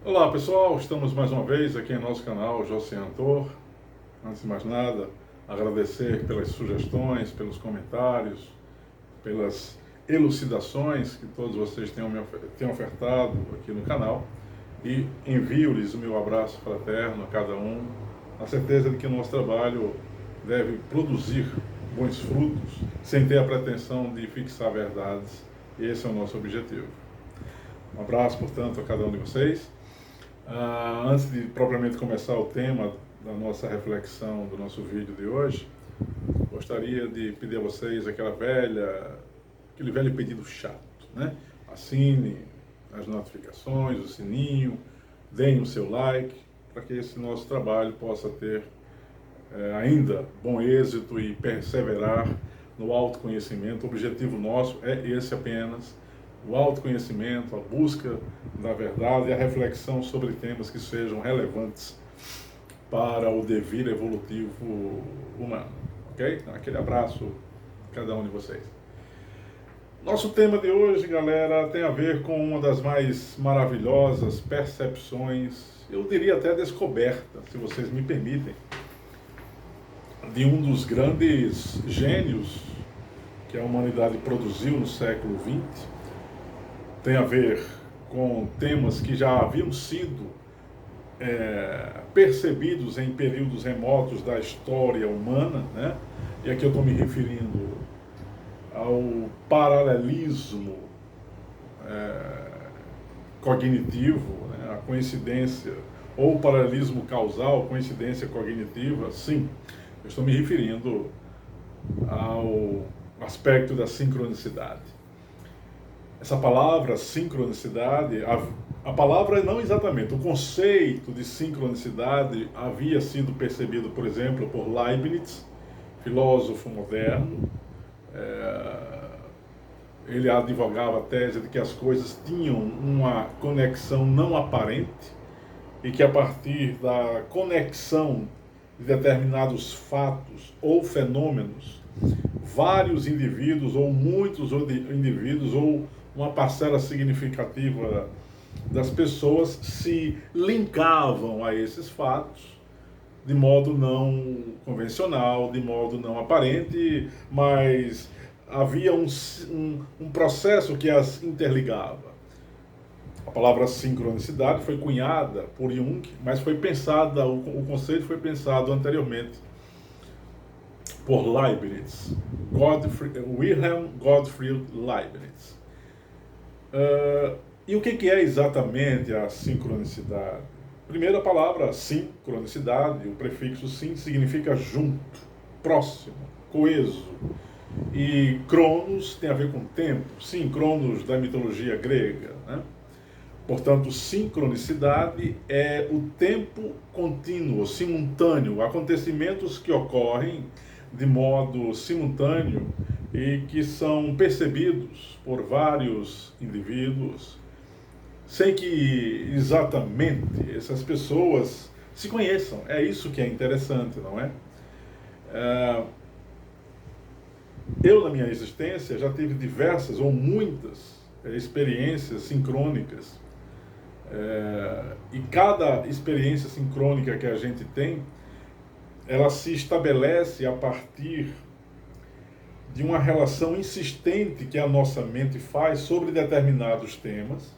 Olá pessoal, estamos mais uma vez aqui em nosso canal Josiantor. Antes de mais nada, agradecer pelas sugestões, pelos comentários, pelas elucidações que todos vocês têm ofertado aqui no canal e envio-lhes o meu abraço fraterno a cada um, na certeza de que o nosso trabalho deve produzir bons frutos, sem ter a pretensão de fixar verdades, e esse é o nosso objetivo. Um abraço, portanto, a cada um de vocês. Antes de propriamente começar o tema da nossa reflexão, do nosso vídeo de hoje, gostaria de pedir a vocês aquele velho pedido chato, né? Assine as notificações, o sininho, deem o seu like, para que esse nosso trabalho possa ter ainda bom êxito e perseverar no autoconhecimento. O objetivo nosso é esse apenas: o autoconhecimento, a busca da verdade e a reflexão sobre temas que sejam relevantes para o devir evolutivo humano. Ok? Então, aquele abraço a cada um de vocês. Nosso tema de hoje, galera, tem a ver com uma das mais maravilhosas percepções, eu diria até descoberta, se vocês me permitem, de um dos grandes gênios que a humanidade produziu no século XX. Tem a ver com temas que já haviam sido percebidos em períodos remotos da história humana, né? E aqui eu estou me referindo ao paralelismo cognitivo, né? A coincidência, ou paralelismo causal, coincidência cognitiva. Sim, eu estou me referindo ao aspecto da sincronicidade. Essa palavra sincronicidade, a palavra não exatamente, o conceito de sincronicidade havia sido percebido, por exemplo, por Leibniz, filósofo moderno. Ele advogava a tese de que as coisas tinham uma conexão não aparente e que a partir da conexão de determinados fatos ou fenômenos, vários indivíduos ou muitos indivíduos ou uma parcela significativa das pessoas se linkavam a esses fatos de modo não convencional, de modo não aparente, mas havia um processo que as interligava. A palavra sincronicidade foi cunhada por Jung, mas foi pensada, o conceito foi pensado anteriormente por Leibniz, Wilhelm Gottfried Leibniz. E o que é exatamente a sincronicidade? Primeiro, a palavra sincronicidade, o prefixo sim, significa junto, próximo, coeso. E cronos tem a ver com tempo, sim, cronos da mitologia grega, né? Portanto, sincronicidade é o tempo contínuo, simultâneo, acontecimentos que ocorrem de modo simultâneo e que são percebidos por vários indivíduos, sem que exatamente essas pessoas se conheçam. É isso que é interessante, não é? Eu, na minha existência, já tive diversas ou muitas experiências sincrônicas. E cada experiência sincrônica que a gente tem, ela se estabelece a partir de uma relação insistente que a nossa mente faz sobre determinados temas.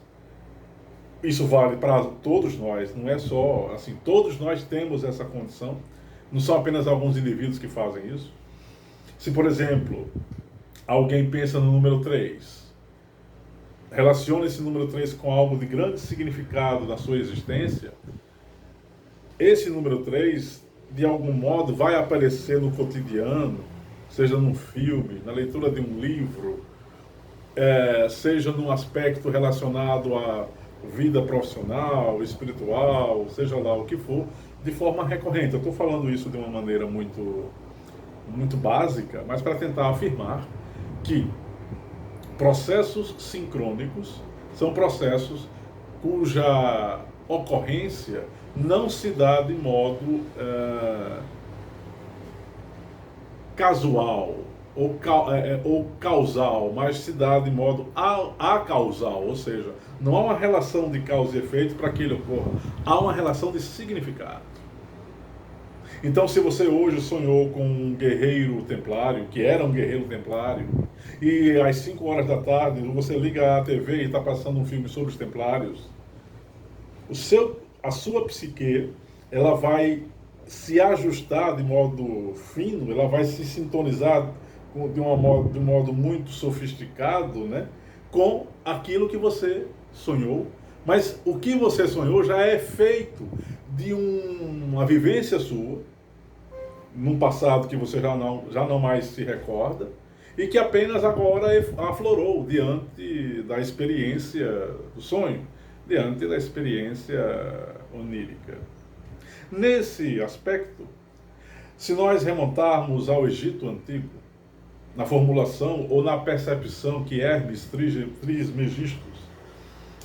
Isso vale para todos nós, não é só assim, todos nós temos essa condição, não são apenas alguns indivíduos que fazem isso. Se, por exemplo, alguém pensa no número 3, relaciona esse número 3 com algo de grande significado na sua existência, esse número 3, de algum modo, vai aparecer no cotidiano, seja num filme, na leitura de um livro, seja num aspecto relacionado à vida profissional, espiritual, seja lá o que for, de forma recorrente. Eu estou falando isso de uma maneira muito básica, mas para tentar afirmar que processos sincrônicos são processos cuja ocorrência não se dá de modo casual, ou causal, mas se dá de modo acausal, ou seja, não há uma relação de causa e efeito para que ele ocorra, há uma relação de significado. Então, se você hoje sonhou com um guerreiro templário, que era um guerreiro templário, e às 5 horas da tarde você liga a TV e está passando um filme sobre os templários, a sua psique, ela vai se ajustar de modo fino, ela vai se sintonizar de um modo muito sofisticado, né, com aquilo que você sonhou. Mas o que você sonhou já é feito de uma vivência sua, num passado que você já não mais se recorda, e que apenas agora aflorou diante da experiência do sonho, diante da experiência onírica. Nesse aspecto, se nós remontarmos ao Egito Antigo, na formulação ou na percepção que Hermes Trismegistus,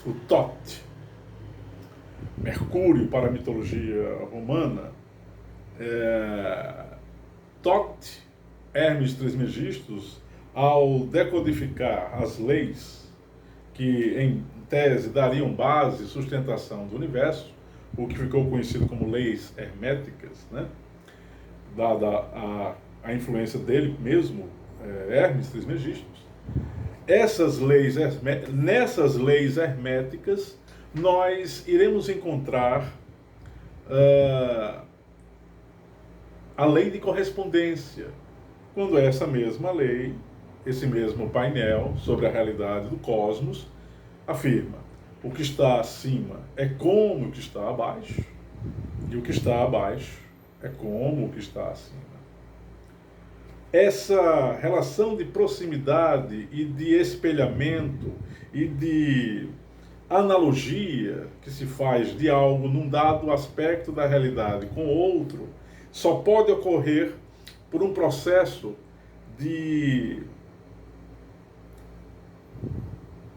o Thoth, Mercúrio para a mitologia romana, Thoth, Hermes Trismegistus, ao decodificar as leis que, em tese, dariam base e sustentação do universo, o que ficou conhecido como leis herméticas, né? Dada a influência dele mesmo, Hermes Trismegistus. Nessas leis herméticas, nós iremos encontrar a lei de correspondência, quando essa mesma lei, esse mesmo painel sobre a realidade do cosmos, afirma: o que está acima é como o que está abaixo, e o que está abaixo é como o que está acima. Essa relação de proximidade e de espelhamento e de analogia que se faz de algo num dado aspecto da realidade com outro, só pode ocorrer por um processo de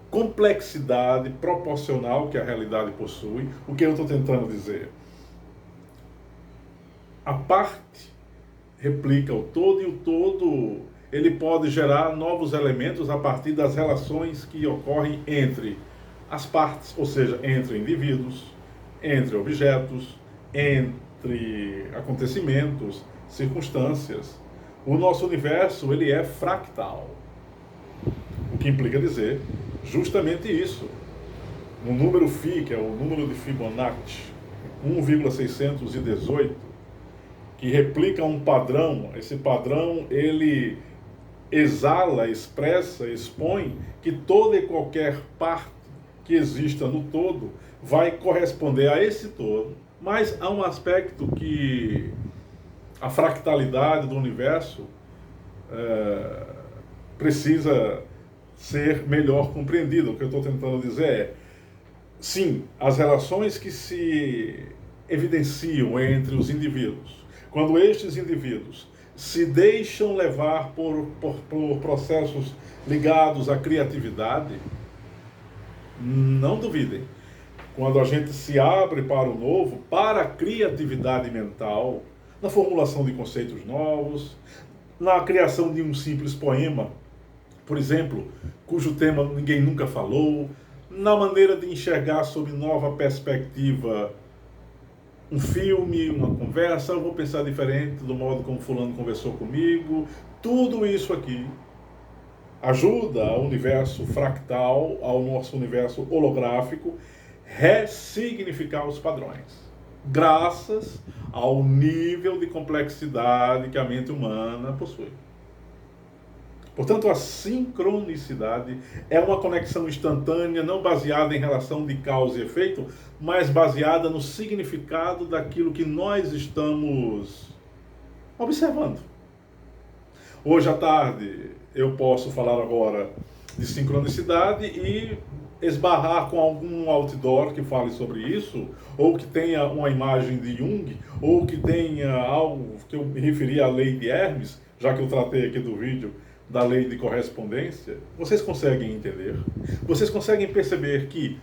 complexidade proporcional que a realidade possui. O que eu estou tentando dizer? A parte replica o todo, e o todo ele pode gerar novos elementos a partir das relações que ocorrem entre as partes, ou seja, entre indivíduos, entre objetos, entre acontecimentos, circunstâncias. O nosso universo ele é fractal, o que implica dizer justamente isso. O número Φ, que é o número de Fibonacci, 1,618, que replica um padrão. Esse padrão ele exala, expressa, expõe que toda e qualquer parte que exista no todo vai corresponder a esse todo, mas há um aspecto que a fractalidade do universo precisa ser melhor compreendida. O que eu estou tentando dizer é, sim, as relações que se evidenciam entre os indivíduos, quando estes indivíduos se deixam levar por processos ligados à criatividade, não duvidem, quando a gente se abre para o novo, para a criatividade mental, na formulação de conceitos novos, na criação de um simples poema, por exemplo, cujo tema ninguém nunca falou, na maneira de enxergar sob nova perspectiva um filme, uma conversa, eu vou pensar diferente do modo como fulano conversou comigo. Tudo isso aqui ajuda ao universo fractal, ao nosso universo holográfico, ressignificar os padrões, graças ao nível de complexidade que a mente humana possui. Portanto, a sincronicidade é uma conexão instantânea, não baseada em relação de causa e efeito, mas baseada no significado daquilo que nós estamos observando. Hoje à tarde, eu posso falar agora de sincronicidade e esbarrar com algum outdoor que fale sobre isso, ou que tenha uma imagem de Jung, ou que tenha algo que eu me referi à lei de Hermes, já que eu tratei aqui do vídeo da lei de correspondência. Vocês conseguem entender? Vocês conseguem perceber que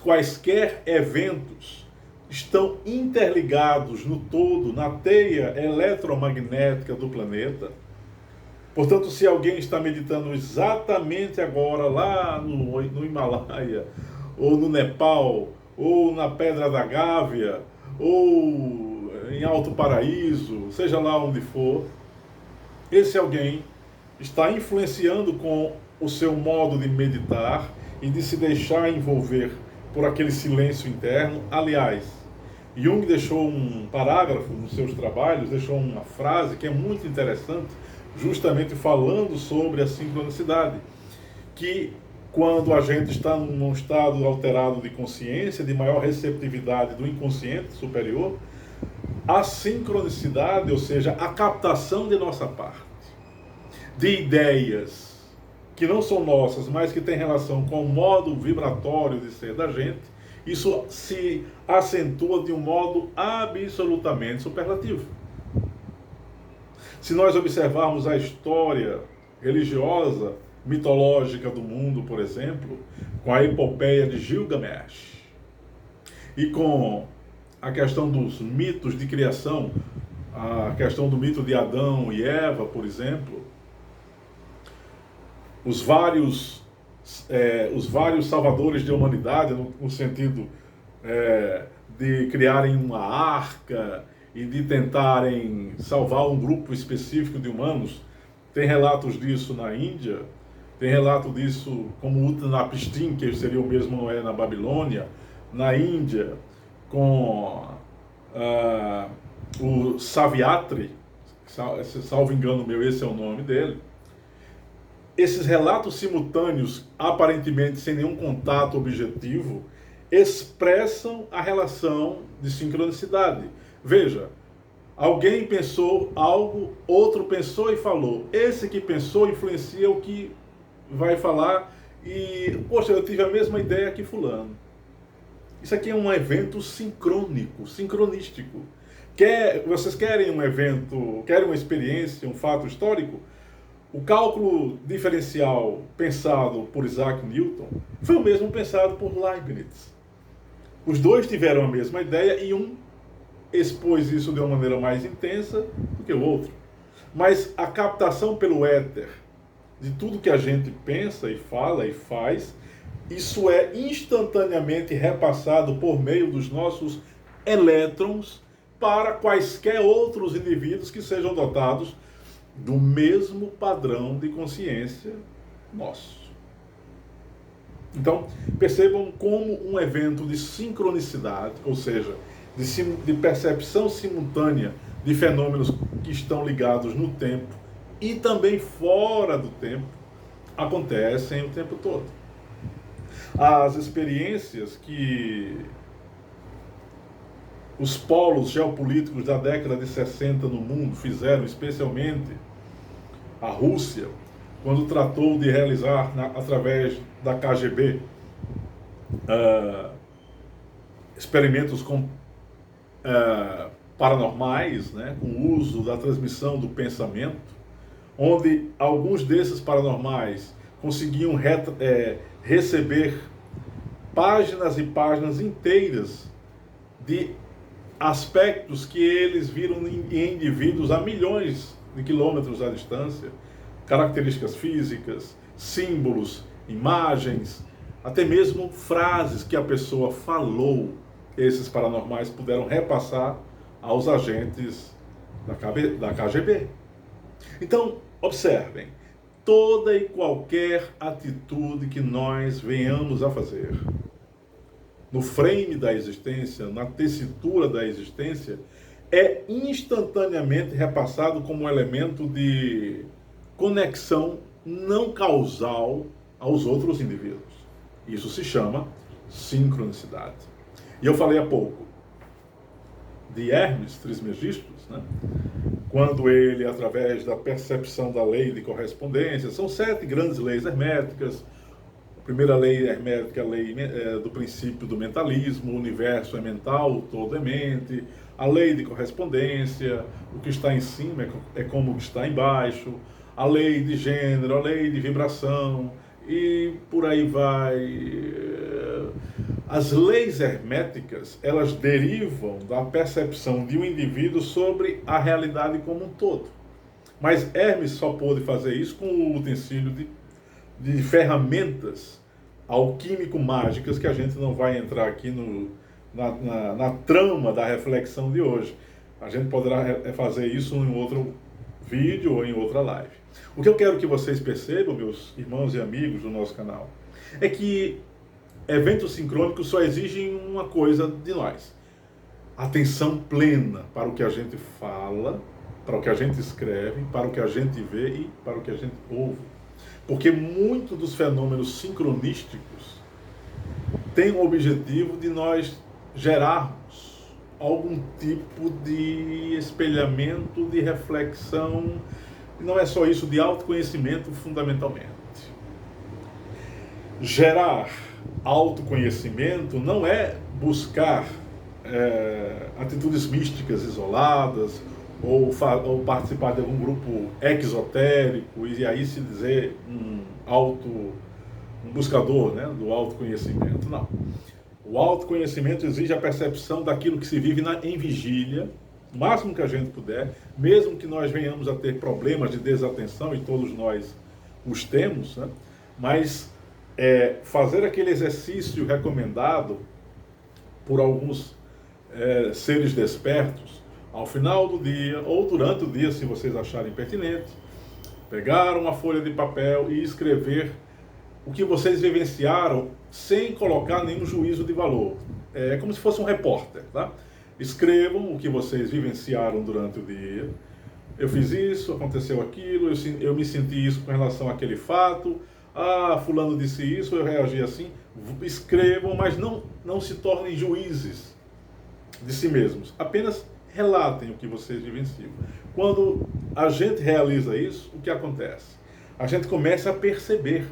quaisquer eventos estão interligados no todo, na teia eletromagnética do planeta? Portanto, se alguém está meditando exatamente agora lá no Himalaia, ou no Nepal, ou na Pedra da Gávea, ou em Alto Paraíso, seja lá onde for, esse alguém está influenciando com o seu modo de meditar e de se deixar envolver por aquele silêncio interno. Aliás, Jung deixou um parágrafo nos seus trabalhos, deixou uma frase que é muito interessante, justamente falando sobre a sincronicidade, que quando a gente está num estado alterado de consciência, de maior receptividade do inconsciente superior, a sincronicidade, ou seja, a captação de nossa parte, de ideias que não são nossas, mas que têm relação com o modo vibratório de ser da gente, isso se acentua de um modo absolutamente superlativo. Se nós observarmos a história religiosa, mitológica do mundo, por exemplo, com a epopeia de Gilgamesh e com a questão dos mitos de criação, a questão do mito de Adão e Eva, por exemplo, os vários salvadores da humanidade, no sentido de criarem uma arca e de tentarem salvar um grupo específico de humanos. Tem relatos disso na Índia, tem relato disso como Utnapishtim, que seria o mesmo Noé na Babilônia, na Índia, com o Saviatri, salvo engano meu, esse é o nome dele. Esses relatos simultâneos, aparentemente sem nenhum contato objetivo, expressam a relação de sincronicidade. Veja, alguém pensou algo, outro pensou e falou. Esse que pensou influencia o que vai falar e, poxa, eu tive a mesma ideia que fulano. Isso aqui é um evento sincrônico, sincronístico. Vocês querem um evento, querem uma experiência, um fato histórico? O cálculo diferencial pensado por Isaac Newton foi o mesmo pensado por Leibniz. Os dois tiveram a mesma ideia e um expôs isso de uma maneira mais intensa do que o outro. Mas a captação pelo éter de tudo que a gente pensa e fala e faz, isso é instantaneamente repassado por meio dos nossos elétrons para quaisquer outros indivíduos que sejam dotados do mesmo padrão de consciência nosso. Então, percebam como um evento de sincronicidade, ou seja, de percepção simultânea de fenômenos que estão ligados no tempo e também fora do tempo, acontecem o tempo todo. As experiências que os polos geopolíticos da década de 60 no mundo fizeram, especialmente a Rússia, quando tratou de realizar, através da KGB, experimentos paranormais, né, com o uso da transmissão do pensamento, onde alguns desses paranormais conseguiam receber páginas e páginas inteiras de aspectos que eles viram em indivíduos a milhões de quilômetros à distância, características físicas, símbolos, imagens, até mesmo frases que a pessoa falou. Esses paranormais puderam repassar aos agentes da KGB. Então, observem, toda e qualquer atitude que nós venhamos a fazer no frame da existência, na tessitura da existência, é instantaneamente repassado como um elemento de conexão não causal aos outros indivíduos. Isso se chama sincronicidade. E eu falei há pouco de Hermes Trismegistus, né? Quando ele, através da percepção da lei de correspondência, são 7 grandes leis herméticas. A primeira lei hermética é a lei do princípio do mentalismo, o universo é mental, todo é mente. A lei de correspondência, o que está em cima é como o que está embaixo. A lei de gênero, a lei de vibração, e por aí vai. As leis herméticas, elas derivam da percepção de um indivíduo sobre a realidade como um todo. Mas Hermes só pôde fazer isso com o utensílio de ferramentas alquímico-mágicas que a gente não vai entrar aqui na trama da reflexão de hoje. A gente poderá fazer isso em outro vídeo ou em outra live. O que eu quero que vocês percebam, meus irmãos e amigos do nosso canal, é que eventos sincrônicos só exigem uma coisa de nós: atenção plena para o que a gente fala, para o que a gente escreve, para o que a gente vê e para o que a gente ouve. Porque muitos dos fenômenos sincronísticos têm o objetivo de nós gerarmos algum tipo de espelhamento, de reflexão, e não é só isso, de autoconhecimento fundamentalmente. Gerar autoconhecimento não é buscar atitudes místicas isoladas ou participar de algum grupo exotérico e aí se dizer um buscador, né, do autoconhecimento. Não. O autoconhecimento exige a percepção daquilo que se vive em vigília, o máximo que a gente puder, mesmo que nós venhamos a ter problemas de desatenção, e todos nós os temos, né? Mas fazer aquele exercício recomendado por alguns seres despertos, ao final do dia, ou durante o dia, se vocês acharem pertinente, pegar uma folha de papel e escrever o que vocês vivenciaram sem colocar nenhum juízo de valor. É como se fosse um repórter, tá? Escrevam o que vocês vivenciaram durante o dia. Eu fiz isso, aconteceu aquilo, eu me senti isso com relação àquele fato. Ah, fulano disse isso, eu reagi assim. Escrevam, mas não se tornem juízes de si mesmos. Apenas relatem o que vocês vivenciam. Quando a gente realiza isso, o que acontece? A gente começa a perceber.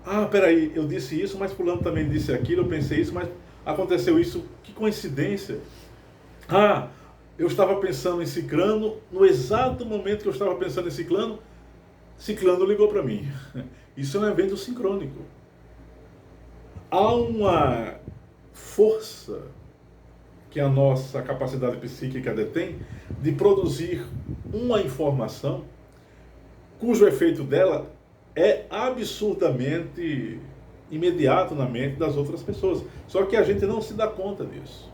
Ah, peraí, eu disse isso, mas fulano também disse aquilo, eu pensei isso, mas aconteceu isso, que coincidência. Ah, eu estava pensando em ciclano, no exato momento que eu estava pensando em ciclano ligou para mim. Isso é um evento sincrônico. Há uma força que a nossa capacidade psíquica detém de produzir uma informação cujo efeito dela é absurdamente imediato na mente das outras pessoas. Só que a gente não se dá conta disso.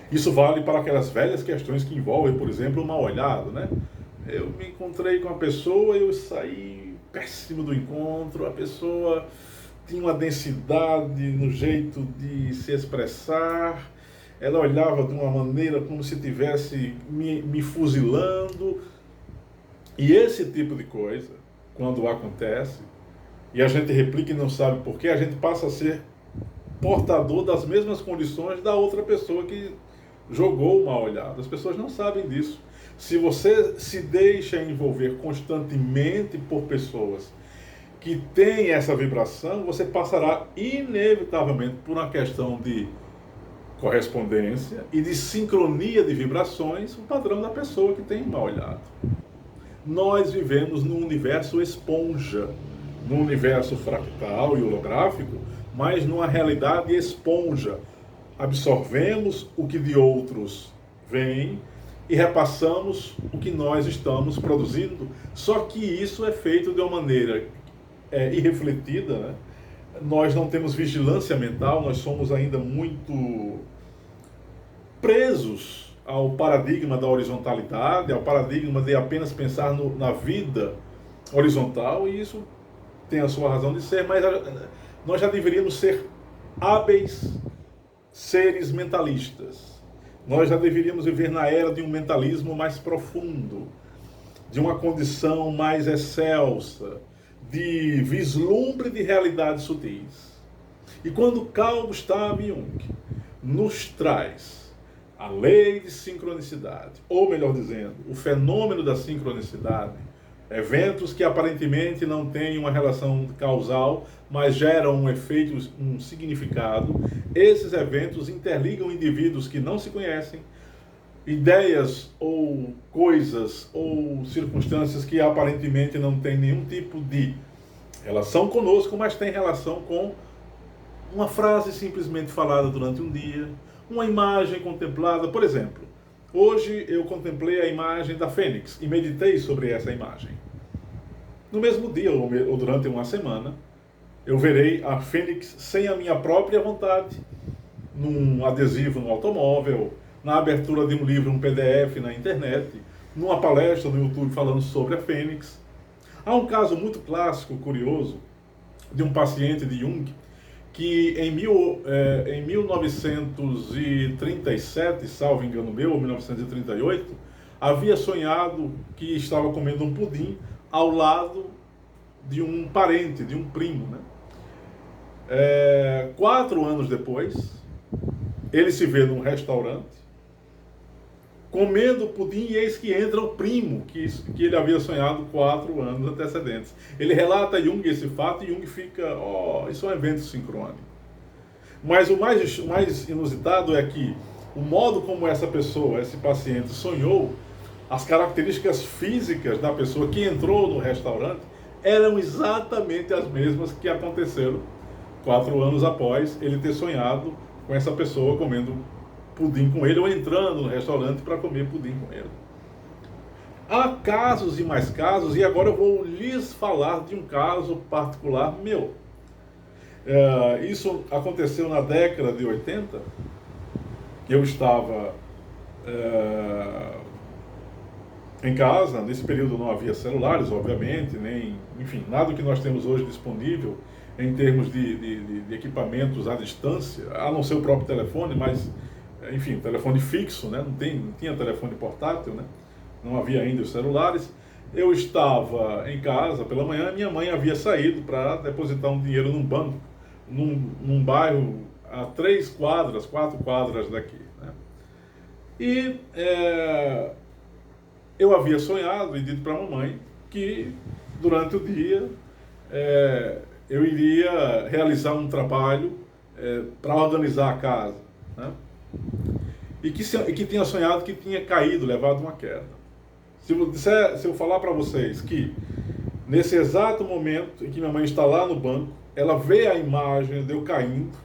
Isso vale para aquelas velhas questões que envolvem, por exemplo, o mal-olhado, né? Eu me encontrei com uma pessoa, eu saí péssimo do encontro, a pessoa tinha uma densidade no jeito de se expressar, ela olhava de uma maneira como se estivesse me fuzilando. E esse tipo de coisa, quando acontece, e a gente replica e não sabe por quê, a gente passa a ser portador das mesmas condições da outra pessoa que jogou o mal olhado. As pessoas não sabem disso. Se você se deixa envolver constantemente por pessoas que têm essa vibração, você passará inevitavelmente por uma questão de correspondência e de sincronia de vibrações, o padrão da pessoa que tem mal olhado. Nós vivemos num universo esponja, num universo fractal e holográfico, mas numa realidade esponja. Absorvemos o que de outros vem e repassamos o que nós estamos produzindo, só que isso é feito de uma maneira irrefletida, né? Nós não temos vigilância mental, nós somos ainda muito presos ao paradigma da horizontalidade, ao paradigma de apenas pensar na vida horizontal, e isso tem a sua razão de ser, mas nós já deveríamos ser hábeis seres mentalistas. Nós já deveríamos viver na era de um mentalismo mais profundo, de uma condição mais excelsa, de vislumbre de realidades sutis. E quando Carl Gustav Jung nos traz a lei de sincronicidade, ou melhor dizendo, o fenômeno da sincronicidade, eventos que aparentemente não têm uma relação causal, mas geram um efeito, um significado. Esses eventos interligam indivíduos que não se conhecem, ideias ou coisas ou circunstâncias que aparentemente não têm nenhum tipo de relação conosco, mas têm relação com uma frase simplesmente falada durante um dia, uma imagem contemplada. Por exemplo, Hoje eu contemplei a imagem da Fênix e meditei sobre essa imagem. No mesmo dia, ou durante uma semana, eu verei a Fênix sem a minha própria vontade, num adesivo no automóvel, na abertura de um livro, um PDF na internet, numa palestra no YouTube falando sobre a Fênix. Há um caso muito clássico, curioso, de um paciente de Jung, que em 1937, salvo engano meu, ou 1938, havia sonhado que estava comendo um pudim ao lado de um parente, de um primo, né? 4 anos depois, ele se vê num restaurante comendo pudim e eis que entra o primo que ele havia sonhado 4 anos antecedentes. Ele relata a Jung esse fato e Jung fica, isso é um evento sincrônico. Mas o mais inusitado é que o modo como essa pessoa, esse paciente, sonhou, as características físicas da pessoa que entrou no restaurante eram exatamente as mesmas que aconteceram 4 anos após ele ter sonhado com essa pessoa comendo pudim com ele ou entrando no restaurante para comer pudim com ele. Há casos e mais casos, e agora eu vou lhes falar de um caso particular meu. Isso aconteceu na década de 80. Eu estava em casa, nesse período não havia celulares, obviamente, nem, enfim, nada que nós temos hoje disponível em termos de equipamentos à distância, a não ser o próprio telefone, mas, enfim, telefone fixo, né? Não tinha telefone portátil, né? Não havia ainda os celulares. Eu estava em casa pela manhã, minha mãe havia saído para depositar um dinheiro num banco, num bairro a 4 quadras daqui, né? E eu havia sonhado e dito para a mamãe que durante o dia eu iria realizar um trabalho para organizar a casa, né? E que tinha sonhado que tinha caído, levado uma queda. Se eu falar para vocês que nesse exato momento em que minha mãe está lá no banco, ela vê a imagem de eu caindo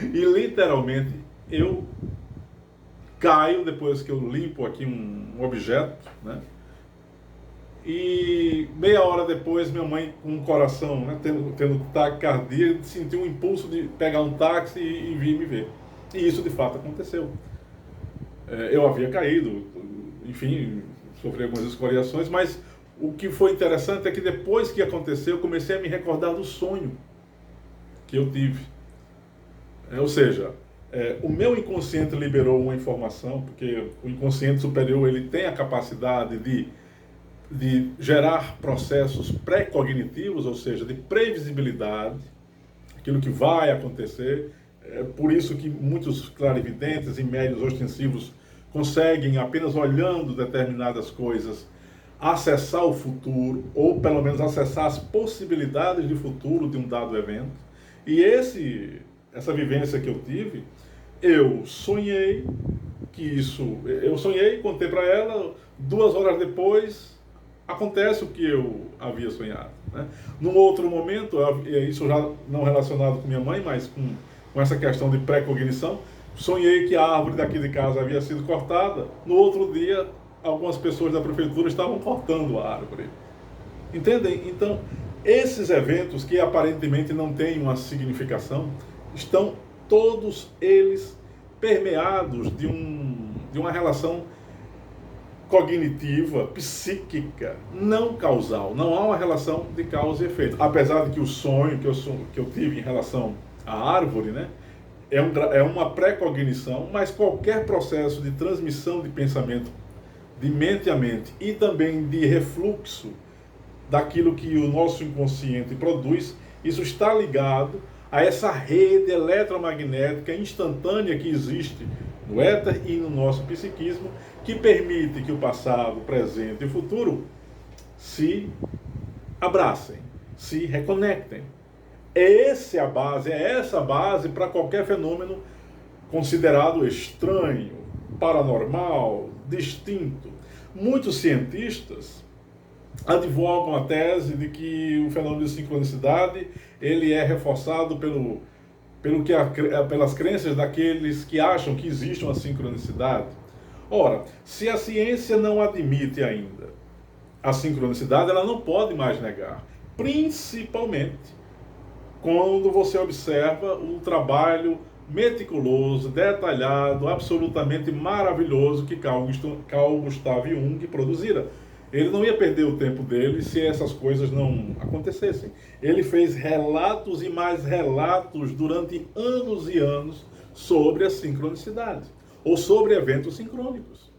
e literalmente eu caio depois que eu limpo aqui um objeto, né? E meia hora depois, minha mãe, com um coração, né, tendo taquicardia, sentiu um impulso de pegar um táxi e vir me ver. E isso de fato aconteceu. Eu havia caído, enfim, sofri algumas escoriações, mas o que foi interessante é que depois que aconteceu, eu comecei a me recordar do sonho que eu tive. Ou seja, o meu inconsciente liberou uma informação, porque o inconsciente superior ele tem a capacidade de gerar processos pré-cognitivos, ou seja, de previsibilidade, aquilo que vai acontecer. É por isso que muitos clarividentes e médiuns ostensivos conseguem, apenas olhando determinadas coisas, acessar o futuro, ou pelo menos acessar as possibilidades de futuro de um dado evento. E essa vivência que eu tive, eu sonhei, contei para ela, 2 horas depois acontece o que eu havia sonhado, né? Num outro momento, isso já não relacionado com minha mãe, mas com essa questão de pré-cognição, sonhei que a árvore daqui de casa havia sido cortada. No outro dia, algumas pessoas da prefeitura estavam cortando a árvore. Entendem? Então, esses eventos que aparentemente não têm uma significação, estão todos eles permeados de uma relação cognitiva, psíquica, não causal. Não há uma relação de causa e efeito. Apesar de que o sonho que eu tive em relação à árvore, né, é uma pré-cognição, mas qualquer processo de transmissão de pensamento de mente a mente e também de refluxo daquilo que o nosso inconsciente produz, isso está ligado a essa rede eletromagnética instantânea que existe no éter e no nosso psiquismo, que permite que o passado, o presente e o futuro se abracem, se reconectem. É essa a base para qualquer fenômeno considerado estranho, paranormal, distinto. Muitos cientistas advogam a tese de que o fenômeno de sincronicidade ele é reforçado pelas crenças daqueles que acham que existe uma sincronicidade. Ora, se a ciência não admite ainda a sincronicidade, ela não pode mais negar, principalmente quando você observa o trabalho meticuloso, detalhado, absolutamente maravilhoso que Carl Gustav Jung produzira. Ele não ia perder o tempo dele se essas coisas não acontecessem. Ele fez relatos e mais relatos durante anos e anos sobre a sincronicidade, ou sobre eventos sincrônicos.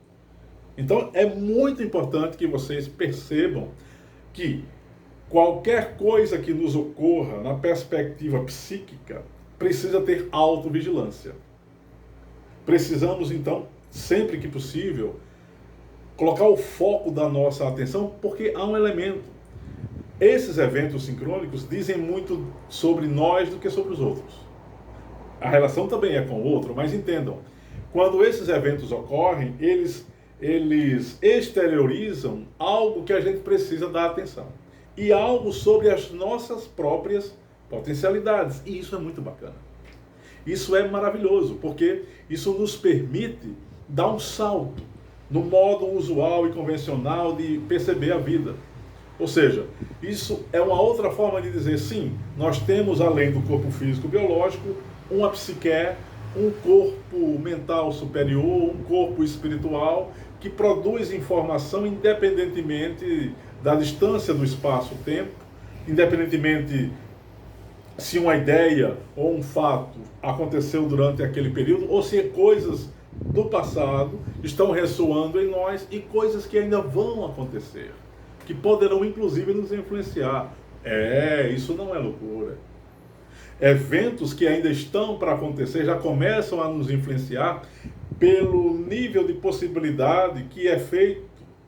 Então é muito importante que vocês percebam que qualquer coisa que nos ocorra na perspectiva psíquica precisa ter autovigilância. Precisamos, então, sempre que possível, colocar o foco da nossa atenção, porque há um elemento. Esses eventos sincrônicos dizem muito sobre nós do que sobre os outros. A relação também é com o outro, mas entendam, quando esses eventos ocorrem, eles exteriorizam algo que a gente precisa dar atenção. E algo sobre as nossas próprias potencialidades. E isso é muito bacana. Isso é maravilhoso, porque isso nos permite dar um salto no modo usual e convencional de perceber a vida. Ou seja, isso é uma outra forma de dizer, sim, nós temos, além do corpo físico biológico, uma psique, um corpo mental superior, um corpo espiritual, que produz informação independentemente da distância do espaço-tempo, independentemente se uma ideia ou um fato aconteceu durante aquele período, ou se coisas do passado estão ressoando em nós e coisas que ainda vão acontecer, que poderão inclusive nos influenciar. Isso não é loucura. Eventos que ainda estão para acontecer já começam a nos influenciar pelo nível de possibilidade que é feito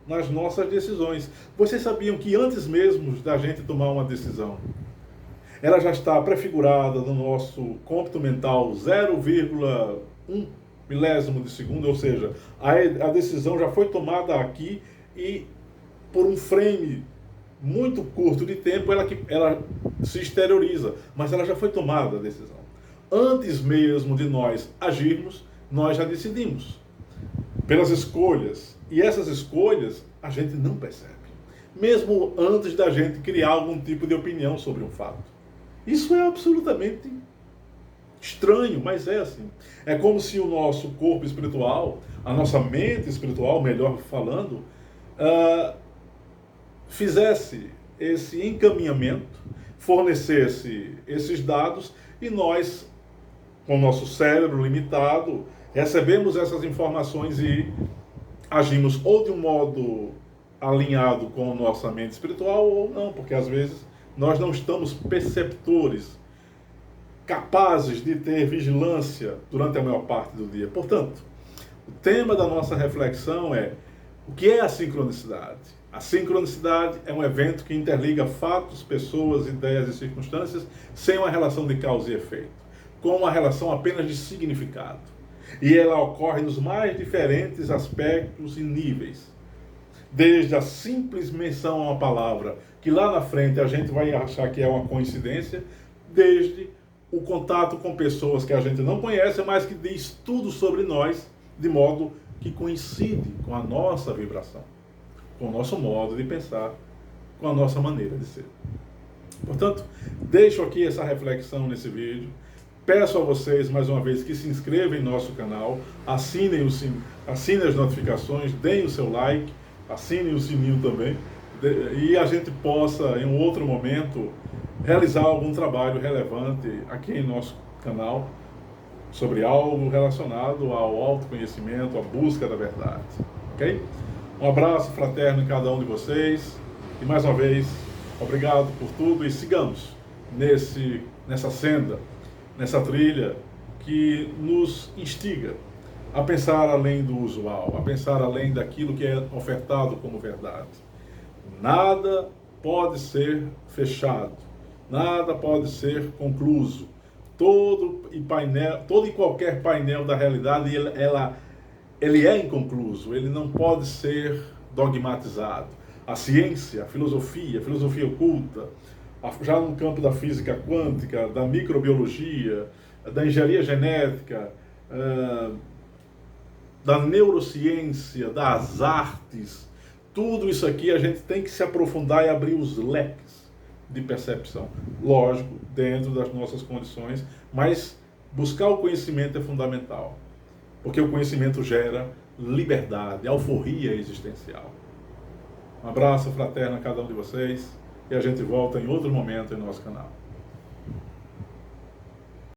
nas nossas decisões. Vocês sabiam que antes mesmo da gente tomar uma decisão, ela já está prefigurada no nosso cômputo mental 0,1 milésimo de segundo, ou seja, a decisão já foi tomada aqui e por um frame muito curto de tempo ela se exterioriza, mas ela já foi tomada a decisão. Antes mesmo de nós agirmos, nós já decidimos pelas escolhas, e essas escolhas a gente não percebe, mesmo antes da gente criar algum tipo de opinião sobre um fato. Isso é absolutamente estranho, mas é assim. É como se o nosso corpo espiritual, a nossa mente espiritual, melhor falando, fizesse esse encaminhamento, fornecesse esses dados, e nós, com o nosso cérebro limitado, recebemos essas informações e agimos ou de um modo alinhado com a nossa mente espiritual ou não, porque às vezes nós não estamos perceptores, capazes de ter vigilância durante a maior parte do dia. Portanto, o tema da nossa reflexão é: o que é a sincronicidade? A sincronicidade é um evento que interliga fatos, pessoas, ideias e circunstâncias sem uma relação de causa e efeito, com uma relação apenas de significado. E ela ocorre nos mais diferentes aspectos e níveis. Desde a simples menção a uma palavra, que lá na frente a gente vai achar que é uma coincidência, desde o contato com pessoas que a gente não conhece, mas que diz tudo sobre nós, de modo que coincide com a nossa vibração, com o nosso modo de pensar, com a nossa maneira de ser. Portanto, deixo aqui essa reflexão nesse vídeo. Peço a vocês, mais uma vez, que se inscrevam em nosso canal, assinem as notificações, deem o seu like, assinem o sininho também, e a gente possa, em um outro momento, realizar algum trabalho relevante aqui em nosso canal sobre algo relacionado ao autoconhecimento, à busca da verdade. Ok? Um abraço fraterno em cada um de vocês, e mais uma vez, obrigado por tudo, e sigamos nessa senda, nessa trilha que nos instiga a pensar além do usual, a pensar além daquilo que é ofertado como verdade. Nada pode ser fechado, nada pode ser concluso. Todo e qualquer painel da realidade, ele é inconcluso, ele não pode ser dogmatizado. A ciência, a filosofia oculta, já no campo da física quântica, da microbiologia, da engenharia genética, da neurociência, das artes, tudo isso aqui a gente tem que se aprofundar e abrir os leques de percepção. Lógico, dentro das nossas condições, mas buscar o conhecimento é fundamental, porque o conhecimento gera liberdade, alforria existencial. Um abraço fraterno a cada um de vocês e a gente volta em outro momento em nosso canal.